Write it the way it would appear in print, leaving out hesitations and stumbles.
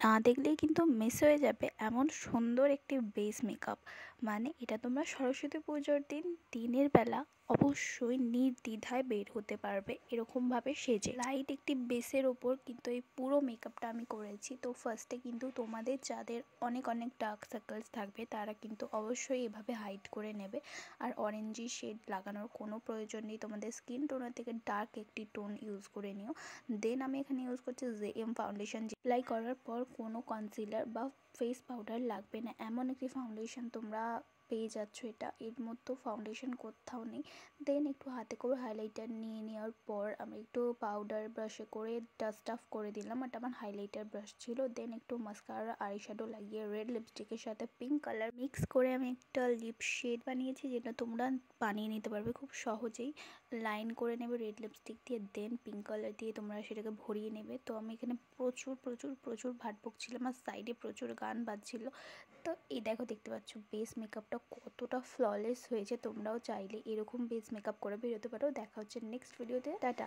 না দেখলেই কিন্তু মিস হয়ে যাবে এমন সুন্দর একটি বেস মেকআপ। মানে এটা তোমরা সরস্বতী পুজোর দিনের বেলা অবশ্যই নির্দ্বিধায় বের হতে পারবে এরকমভাবে সেজে। লাইট একটি বেসের ওপর কিন্তু এই পুরো মেকআপটা আমি করেছি। তো ফার্স্টে কিন্তু তোমাদের যাদের অনেক অনেক ডার্ক সার্কেলস থাকবে তারা কিন্তু অবশ্যই এভাবে হাইড করে নেবে। আর অরেঞ্জি শেড লাগানোর কোনো প্রয়োজন নেই, তোমাদের স্কিন টোনের থেকে ডার্ক একটি টোন ইউজ করে নিও। দেন আমি এখানে ইউজ করছি জেএম ফাউন্ডেশন। অ্যাপ্লাই করার পর কোনো কনসিলার বা ফেস পাউডার লাগবে না, এমন একটি ফাউন্ডেশন তোমরা পেয়ে যাচ্ছ। এর মধ্যে ফাউন্ডেশন কোথাও নেই। দেন একটু হাতে করে হাইলাইটার নিয়ে নেওয়ার পর আমি একটু পাউডার ব্রাশে করে ডাস্ট অফ করে দিলাম। এটা আমার হাইলাইটার ব্রাশ ছিল। দেন একটু মাস্কারা আইশ্যাডো লাগিয়ে রেড লিপস্টিকের সাথে পিঙ্ক কালার মিক্স করে আমি একটা লিপ শেড বানিয়েছি, যেটা তোমরা বানিয়ে নিতে পারবে খুব সহজেই। লাইন করে নেবে রেড লিপস্টিক দিয়ে, দেন পিঙ্ক কালার দিয়ে তোমরা সেটাকে ভরিয়ে নেবে। তো আমি এখানে প্রচুর প্রচুর প্রচুর ভাট বকছিলাম আর সাইডে প্রচুর গান বাজছিল। তো এই দেখো, দেখতে পাচ্ছ বেস মেকআপটা কতটা ফ্ললেস হয়েছে। তোমরাও চাইলে এরকম বেস মেকআপ করে বেরোতে পারো। দেখা হচ্ছে নেক্সট ভিডিওতে। টাটা।